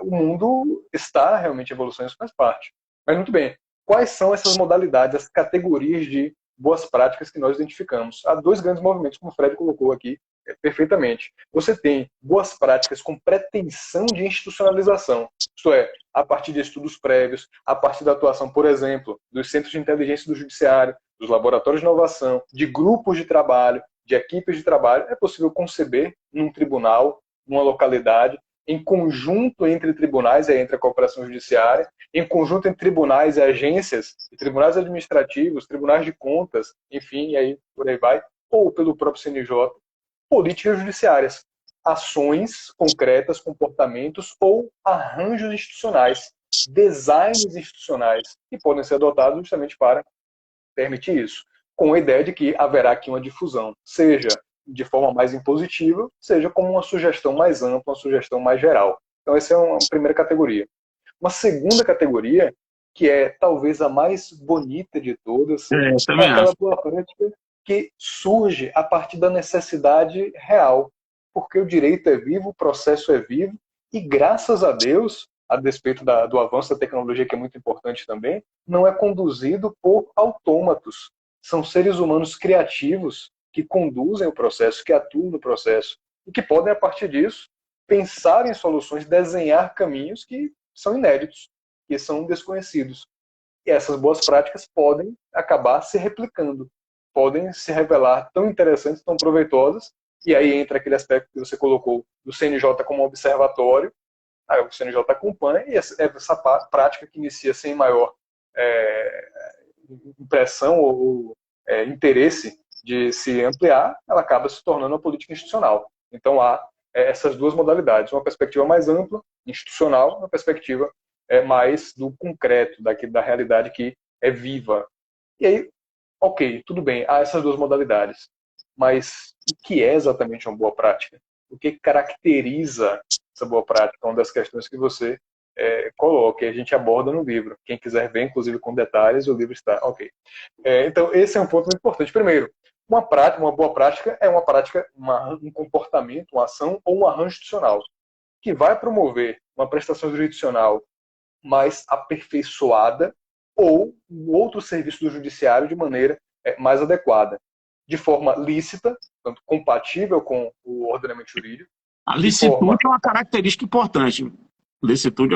O mundo está realmente em evolução, isso faz parte. Mas muito bem, quais são essas modalidades, as categorias de boas práticas que nós identificamos. Há dois grandes movimentos, como o Fred colocou aqui perfeitamente. Você tem boas práticas com pretensão de institucionalização, isto é, a partir de estudos prévios, a partir da atuação, por exemplo, dos centros de inteligência do judiciário, dos laboratórios de inovação, de grupos de trabalho, de equipes de trabalho. É possível conceber num tribunal, numa localidade, em conjunto entre tribunais e entre a cooperação judiciária, em conjunto entre tribunais e agências, e tribunais administrativos, tribunais de contas, enfim, e aí por aí vai, ou pelo próprio CNJ, políticas judiciárias, ações concretas, comportamentos ou arranjos institucionais, designs institucionais, que podem ser adotados justamente para permitir isso, com a ideia de que haverá aqui uma difusão, seja de forma mais impositiva, seja como uma sugestão mais ampla, uma sugestão mais geral. Então essa é uma primeira categoria. Uma segunda categoria, que é talvez a mais bonita de todas, é aquela boa prática que surge a partir da necessidade real, porque o direito é vivo, o processo é vivo, e graças a Deus, a despeito do avanço da tecnologia, que é muito importante também, não é conduzido por autômatos. São seres humanos criativos que conduzem o processo, que atuam no processo, e que podem, a partir disso, pensar em soluções, desenhar caminhos que são inéditos, que são desconhecidos. E essas boas práticas podem acabar se replicando, podem se revelar tão interessantes, tão proveitosas, e aí entra aquele aspecto que você colocou do CNJ como observatório, aí o CNJ acompanha, e essa prática que inicia sem maior impressão ou interesse de se ampliar, ela acaba se tornando uma política institucional. Então há essas duas modalidades, uma perspectiva mais ampla, institucional, uma perspectiva mais do concreto, da realidade que é viva. E aí, ok, tudo bem, há essas duas modalidades, mas o que é exatamente uma boa prática? O que caracteriza essa boa prática? É uma das questões que você coloca, e a gente aborda no livro. Quem quiser ver, inclusive com detalhes, o livro está ok. Então, esse é um ponto muito importante. Primeiro, uma boa prática é uma prática, um comportamento, uma ação ou um arranjo institucional que vai promover uma prestação jurisdicional mais aperfeiçoada ou um outro serviço do judiciário de maneira mais adequada, de forma lícita, portanto, compatível com o ordenamento jurídico. A licitude é uma característica importante. Licitude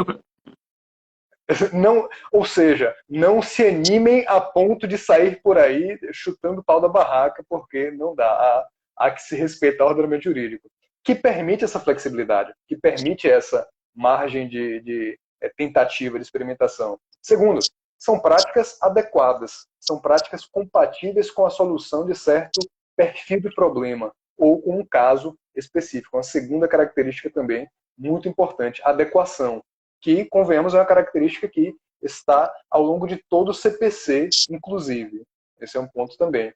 não, ou seja, não se animem a ponto de sair por aí chutando o pau da barraca, porque não dá. Há que se respeitar o ordenamento jurídico, que permite essa flexibilidade, que permite essa margem de tentativa, de experimentação. Segundo, são práticas adequadas, são práticas compatíveis com a solução de certo perfil de problema ou com um caso específico. Uma segunda característica também muito importante, adequação, que, convenhamos, é uma característica que está ao longo de todo o CPC, inclusive. Esse é um ponto também.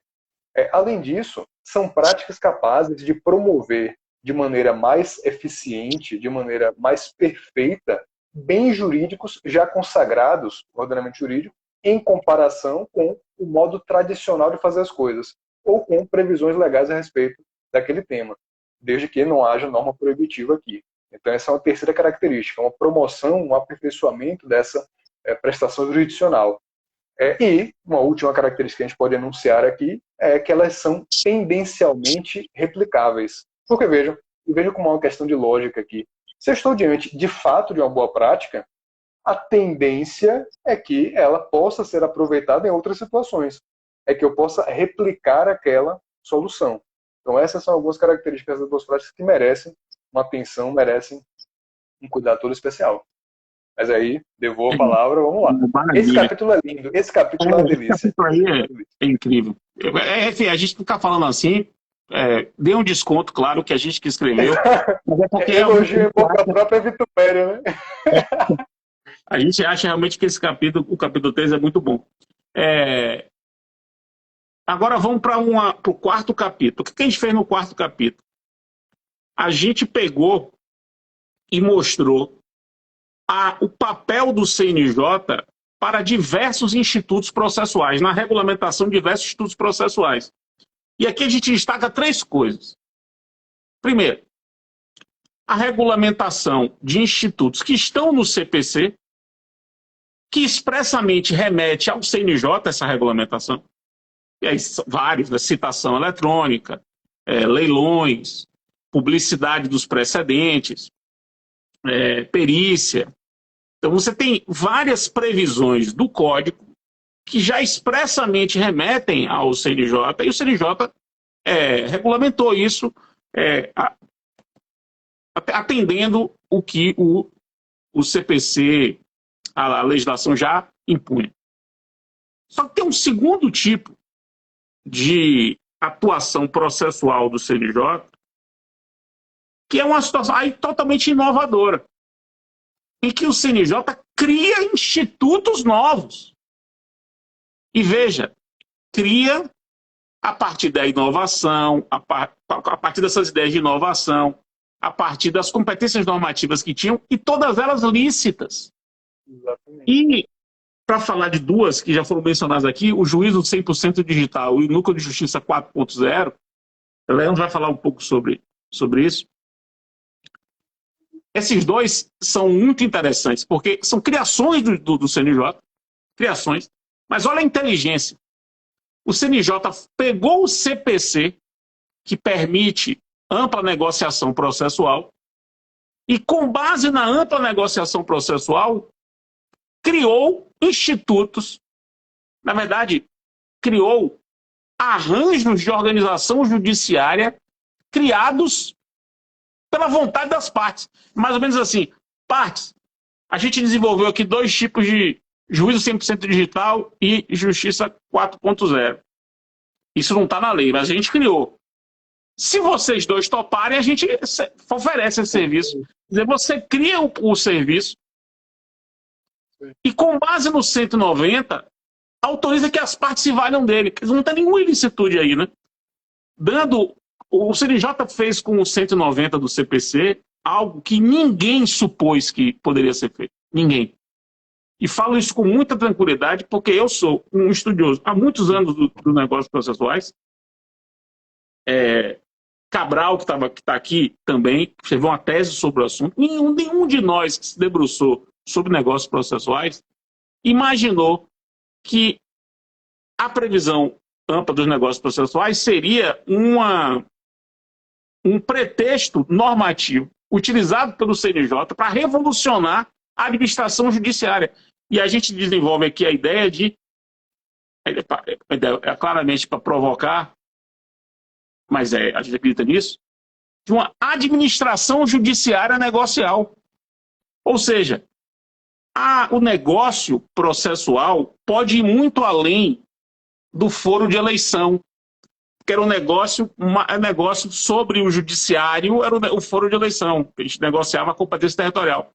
Além disso, são práticas capazes de promover de maneira mais eficiente, de maneira mais perfeita, bens jurídicos já consagrados no ordenamento jurídico, em comparação com o modo tradicional de fazer as coisas, ou com previsões legais a respeito daquele tema, desde que não haja norma proibitiva aqui. Então, essa é uma terceira característica, uma promoção, um aperfeiçoamento dessa prestação jurisdicional. E uma última característica que a gente pode enunciar aqui é que elas são tendencialmente replicáveis. Porque vejam como é uma questão de lógica aqui. Se eu estou diante, de fato, de uma boa prática, a tendência é que ela possa ser aproveitada em outras situações. É que eu possa replicar aquela solução. Então, essas são algumas características das boas práticas que merecem uma atenção, merecem um cuidado todo especial. Mas aí, devolvo a palavra, vamos lá. Maravilha. Esse capítulo é lindo, esse capítulo é uma delícia. Esse capítulo aí é incrível. A gente fica falando assim, dê um desconto, claro, que a gente que escreveu. Mas é porque elogio em boca própria é vitupério, né? A gente acha realmente que o capítulo 3 é muito bom. Agora vamos para o quarto capítulo. O que a gente fez no quarto capítulo? A gente pegou e mostrou o papel do CNJ para diversos institutos processuais, na regulamentação de diversos institutos processuais. E aqui a gente destaca 3 coisas. Primeiro, a regulamentação de institutos que estão no CPC, que expressamente remete ao CNJ essa regulamentação. e aí, vários, né? Citação eletrônica, leilões, publicidade dos precedentes, perícia. Então, você tem várias previsões do Código que já expressamente remetem ao CNJ, e o CNJ regulamentou isso, atendendo o que o CPC, a legislação já impunha. Só que tem um segundo tipo de atuação processual do CNJ, que é uma situação aí totalmente inovadora, em que o CNJ cria institutos novos. E veja, cria a partir da inovação, a partir dessas ideias de inovação, a partir das competências normativas que tinham, e todas elas lícitas. Exatamente. E, para falar de duas que já foram mencionadas aqui, o juízo 100% digital e o núcleo de justiça 4.0, o Leandro vai falar um pouco sobre isso. Esses dois são muito interessantes, porque são criações do CNJ, criações, mas olha a inteligência. O CNJ pegou o CPC, que permite ampla negociação processual, e com base na ampla negociação processual, criou institutos, na verdade, criou arranjos de organização judiciária criados pela vontade das partes. Mais ou menos assim, partes, a gente desenvolveu aqui dois tipos de juízo 100% digital e justiça 4.0. Isso não está na lei, mas a gente criou. Se vocês dois toparem, a gente oferece esse serviço. Quer dizer, você cria o serviço e, com base no 190, autoriza que as partes se valham dele. Não tem nenhuma ilicitude aí, né? O CNJ fez com o 190 do CPC algo que ninguém supôs que poderia ser feito. Ninguém. E falo isso com muita tranquilidade, porque eu sou um estudioso há muitos anos do negócios processuais. Cabral, que está aqui também, escreveu uma tese sobre o assunto. Nenhum de nós que se debruçou sobre negócios processuais imaginou que a previsão ampla dos negócios processuais seria um pretexto normativo utilizado pelo CNJ para revolucionar a administração judiciária. E a gente desenvolve aqui a ideia claramente para provocar, mas a gente acredita nisso, de uma administração judiciária negocial. Ou seja, o negócio processual pode ir muito além do foro de eleição, que era um negócio sobre o judiciário, era o foro de eleição, a gente negociava a competência territorial.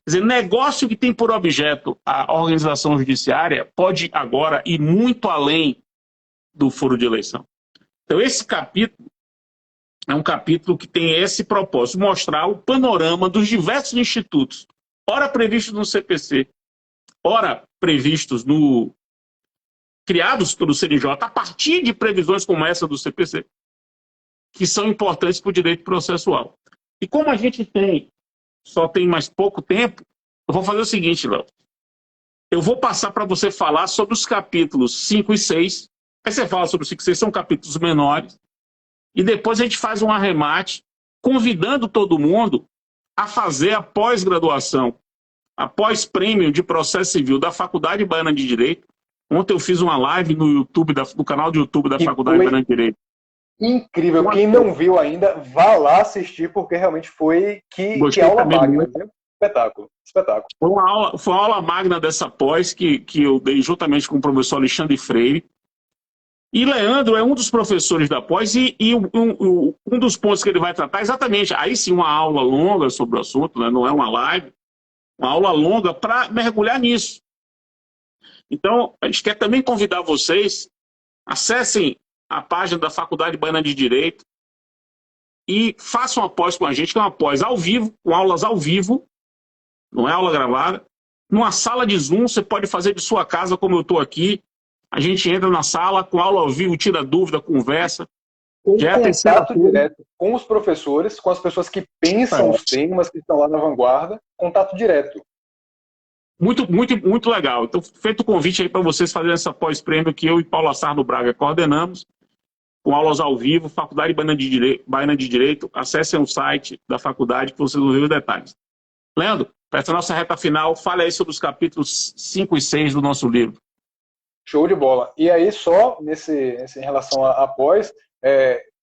Quer dizer, negócio que tem por objeto a organização judiciária pode agora ir muito além do foro de eleição. Então, esse capítulo é um capítulo que tem esse propósito, mostrar o panorama dos diversos institutos, ora previstos no CPC, ora previstos criados pelo CNJ, a partir de previsões como essa do CPC, que são importantes para o direito processual. E como a gente só tem mais pouco tempo, eu vou fazer o seguinte, Léo. Eu vou passar para você falar sobre os capítulos 5 e 6. Aí você fala sobre os 5 e 6, são capítulos menores. E depois a gente faz um arremate, convidando todo mundo a fazer a pós-graduação, a pós-prêmio de processo civil da Faculdade Baiana de Direito. Ontem eu fiz uma live no YouTube, no canal do YouTube da Faculdade Baiana de Direito. Incrível. Quem não viu ainda, vá lá assistir, porque realmente foi que aula magna. Espetáculo. Foi uma aula magna dessa pós que eu dei juntamente com o professor Alexandre Freire. E Leandro é um dos professores da pós e um dos pontos que ele vai tratar exatamente, aí sim, uma aula longa sobre o assunto, né? Não é uma live, uma aula longa para mergulhar nisso. Então, a gente quer também convidar vocês, acessem a página da Faculdade Baiana de Direito e façam uma pós com a gente, que é uma pós ao vivo, com aulas ao vivo, não é aula gravada, numa sala de Zoom, você pode fazer de sua casa, como eu estou aqui, a gente entra na sala, com aula ao vivo, tira dúvida, conversa. Com contato direto com os professores, com as pessoas que pensam os temas, que estão lá na vanguarda, contato direto. muito legal. Então, feito o convite aí para vocês fazerem essa pós-prêmio que eu e Paulo Assardo Braga coordenamos, com aulas ao vivo, Faculdade Baiana de Direito. Acessem o site da faculdade que vocês vão ver os detalhes. Leandro, para essa nossa reta final, fale aí sobre os capítulos 5 e 6 do nosso livro. Show de bola. E aí, só em relação a pós,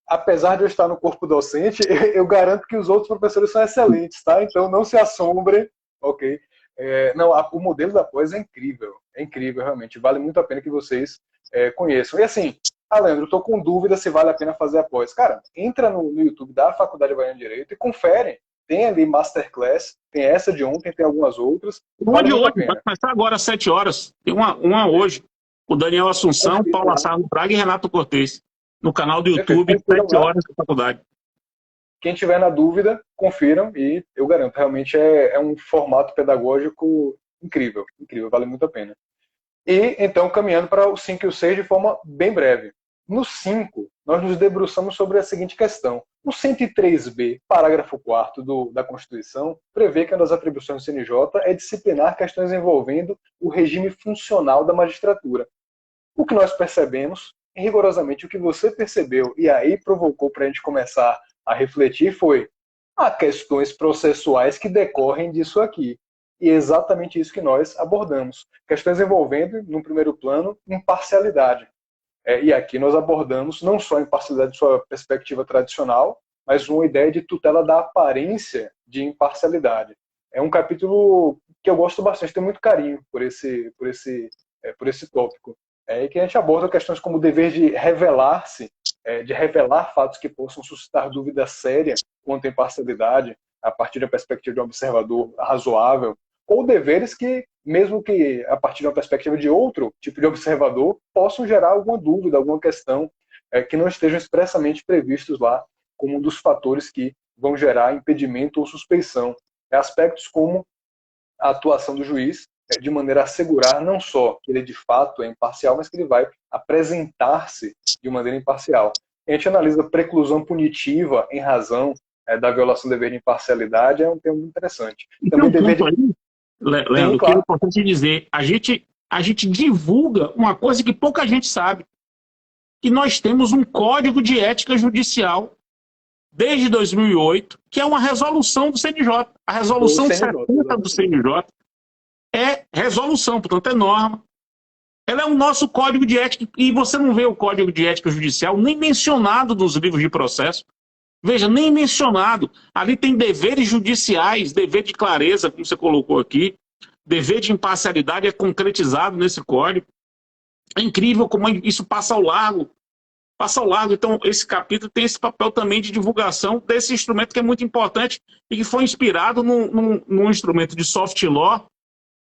apesar de eu estar no corpo docente, eu garanto que os outros professores são excelentes, tá? Então não se assombrem, ok? Não, o modelo da pós é incrível realmente, vale muito a pena que vocês conheçam. E assim, Leandro, eu estou com dúvida se vale a pena fazer a pós. Cara, entra no YouTube da Faculdade Baiana de Direito e confere. Tem ali Masterclass, tem essa de ontem, tem algumas outras. Vale hoje, vai começar agora às 7 horas. Tem uma hoje. O Daniel Assunção, Paulo Assardo Braga e Renato Cortez. No canal do YouTube, 7 horas da faculdade. Quem tiver na dúvida, confiram e eu garanto, realmente é um formato pedagógico incrível, vale muito a pena. E então, caminhando para o 5 e o 6 de forma bem breve. No 5, nós nos debruçamos sobre a seguinte questão. O 103b, parágrafo 4º da Constituição, prevê que uma das atribuições do CNJ é disciplinar questões envolvendo o regime funcional da magistratura. O que nós percebemos, rigorosamente o que você percebeu, e aí provocou para a gente começar a refletir, foi: há questões processuais que decorrem disso aqui. E é exatamente isso que nós abordamos. Questões envolvendo, no primeiro plano, imparcialidade. E aqui nós abordamos não só a imparcialidade de sua perspectiva tradicional, mas uma ideia de tutela da aparência de imparcialidade. É um capítulo que eu gosto bastante, tenho muito carinho por esse tópico. E que a gente aborda questões como o dever de revelar-se, de revelar fatos que possam suscitar dúvida séria quanto à imparcialidade, a partir da perspectiva de um observador razoável, ou deveres que, mesmo que a partir de uma perspectiva de outro tipo de observador, possam gerar alguma dúvida, alguma questão que não estejam expressamente previstos lá como um dos fatores que vão gerar impedimento ou suspeição. Aspectos como a atuação do juiz, de maneira a assegurar não só que ele de fato é imparcial, mas que ele vai apresentar-se de maneira imparcial. A gente analisa a preclusão punitiva em razão da violação do dever de imparcialidade, é um tema muito interessante. E também tem um ponto aí, Leandro, que é importante dizer, a gente divulga uma coisa que pouca gente sabe, que nós temos um Código de Ética Judicial desde 2008, que é uma resolução do CNJ. A resolução 70 do CNJ é resolução, portanto é norma. Ela é o nosso Código de Ética, e você não vê o Código de Ética Judicial nem mencionado nos livros de processo. Veja, nem mencionado. Ali tem deveres judiciais, dever de clareza, como você colocou aqui, dever de imparcialidade é concretizado nesse código. É incrível como isso passa ao largo. Passa ao largo. Então, esse capítulo tem esse papel também de divulgação desse instrumento que é muito importante e que foi inspirado num instrumento de soft law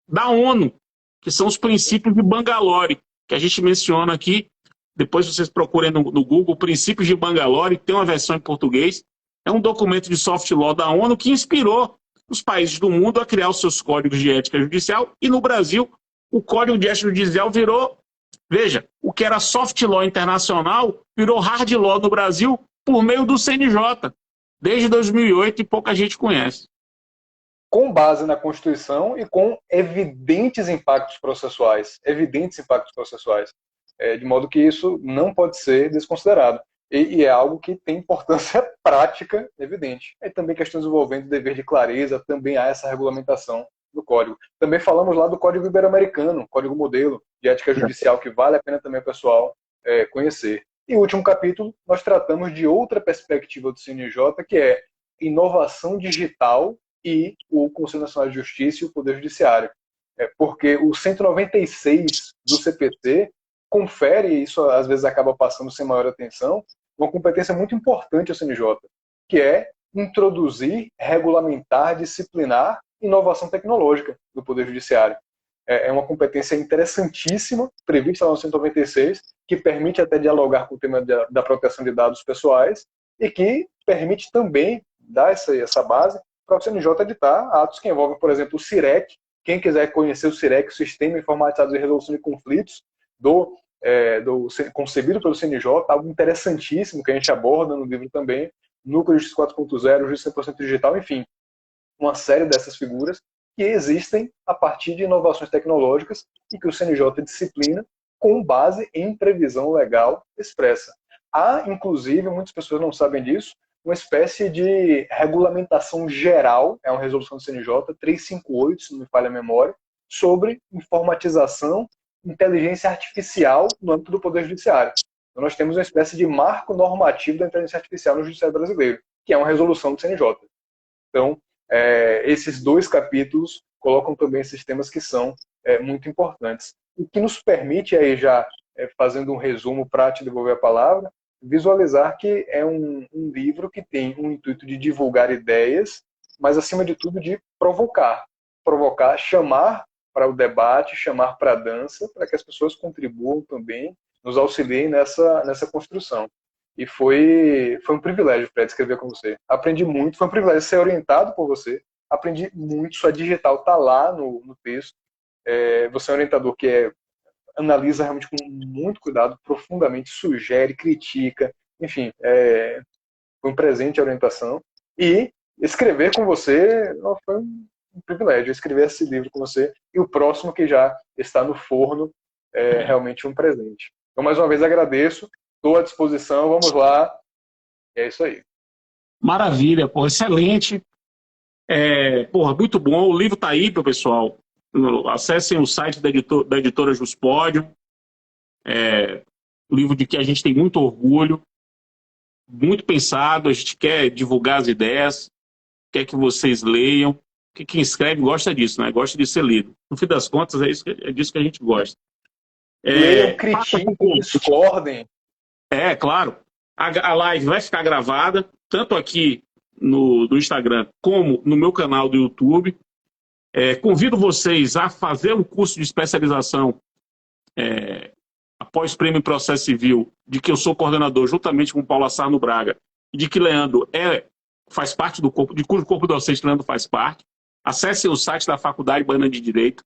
da ONU, que são os princípios de Bangalore, que a gente menciona aqui. Depois vocês procurem no Google, Princípios de Bangalore, tem uma versão em português. É um documento de soft law da ONU que inspirou os países do mundo a criar os seus códigos de ética judicial. E no Brasil, o Código de Ética Judicial virou, veja, o que era soft law internacional virou hard law no Brasil por meio do CNJ, desde 2008, e pouca gente conhece. Com base na Constituição e com evidentes impactos processuais. De modo que isso não pode ser desconsiderado. E é algo que tem importância prática evidente. E também questões envolvendo dever de clareza, também há essa regulamentação do Código. Também falamos lá do Código Ibero-Americano, Código Modelo de Ética Judicial, que vale a pena também o pessoal conhecer. E o último capítulo, nós tratamos de outra perspectiva do CNJ, que é inovação digital e o Conselho Nacional de Justiça e o Poder Judiciário. Porque o 196 do CPC confere, e isso às vezes acaba passando sem maior atenção, uma competência muito importante ao CNJ, que é introduzir, regulamentar, disciplinar inovação tecnológica do Poder Judiciário. É uma competência interessantíssima, prevista lá no 196, que permite até dialogar com o tema da proteção de dados pessoais e que permite também dar essa base para o CNJ editar atos que envolvem, por exemplo, o CIREC. Quem quiser conhecer o CIREC, o Sistema Informatizado de Resolução de Conflitos, concebido pelo CNJ, algo interessantíssimo que a gente aborda no livro também, Núcleo de Justiça 4.0, Justiça 100% Digital, enfim, uma série dessas figuras que existem a partir de inovações tecnológicas e que o CNJ disciplina com base em previsão legal expressa. Há, inclusive, muitas pessoas não sabem disso, uma espécie de regulamentação geral, é uma resolução do CNJ, 358, se não me falha a memória, sobre informatização, inteligência artificial no âmbito do Poder Judiciário. Então, nós temos uma espécie de marco normativo da inteligência artificial no Judiciário brasileiro, que é uma resolução do CNJ. Então, esses 2 capítulos colocam também esses temas que são muito importantes. O que nos permite, aí já fazendo um resumo para te devolver a palavra, visualizar que é um livro que tem um intuito de divulgar ideias, mas, acima de tudo, de provocar, chamar para o debate, chamar para a dança, para que as pessoas contribuam também, nos auxiliem nessa construção. E foi um privilégio, Fred, escrever com você. Aprendi muito, foi um privilégio ser orientado por você. Aprendi muito, sua digital está lá no texto. Você é um orientador que analisa realmente com muito cuidado, profundamente, sugere, critica. Enfim, foi um presente a orientação. E escrever com você foi um privilégio, escrever esse livro com você. E o próximo que já está no forno é realmente um presente. Então, mais uma vez, agradeço. Estou à disposição, vamos lá. É isso aí. Maravilha, pô, excelente. Porra, muito bom. O livro está aí, meu pessoal. Acessem o site da editora Juspódio. Livro de que a gente tem muito orgulho, muito pensado. A gente quer divulgar as ideias, quer que vocês leiam. Porque quem escreve gosta disso, né? Gosta de ser lido. No fim das contas, é disso que a gente gosta. Leiam, critiquem, discordem. Claro. A live vai ficar gravada, tanto aqui no Instagram como no meu canal do YouTube. Convido vocês a fazer um curso de especialização após prêmio em processo civil, de que eu sou coordenador juntamente com o Paulo Assarno Braga, e de que Leandro faz parte do corpo, de cujo corpo docente Leandro faz parte. Acessem o site da Faculdade Baiana de Direito,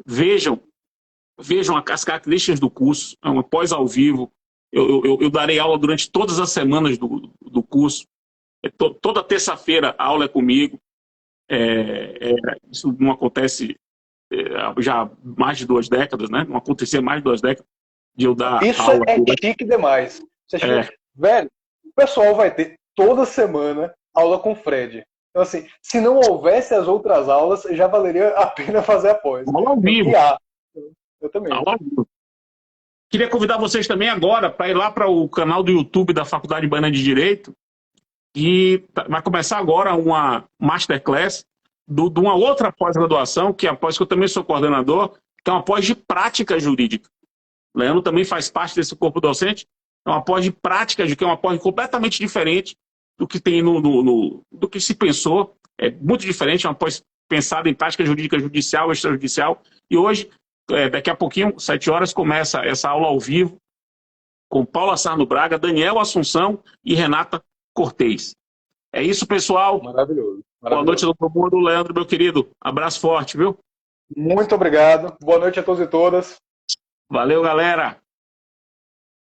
vejam as características do curso, é um pós ao vivo. Eu darei aula durante todas as semanas do curso. Toda terça-feira a aula é comigo. Isso não acontece já há mais de 2 décadas, né? Não acontecia mais de 2 décadas de eu dar Isso aula. Chique demais. Velho, o pessoal vai ter toda semana aula com o Fred. Então, assim, se não houvesse as outras aulas, já valeria a pena fazer a pós. Aula ao vivo. Eu também. Aula ao vivo. Queria convidar vocês também agora para ir lá para o canal do YouTube da Faculdade Baiana de Direito, e vai começar agora uma masterclass de uma outra pós-graduação, que é a pós que eu também sou coordenador, que é uma pós de prática jurídica. Leandro também faz parte desse corpo docente. É uma pós de prática, que é uma pós completamente diferente do que tem do que se pensou. É muito diferente, é uma pós pensada em prática jurídica judicial, extrajudicial. E hoje, daqui a pouquinho, 7 horas, começa essa aula ao vivo com Paulo Assarno Braga, Daniel Assunção e Renata Cortez. É isso, pessoal. Maravilhoso. Boa noite a todo mundo. Leandro, meu querido. Abraço forte, viu? Muito obrigado. Boa noite a todos e todas. Valeu, galera.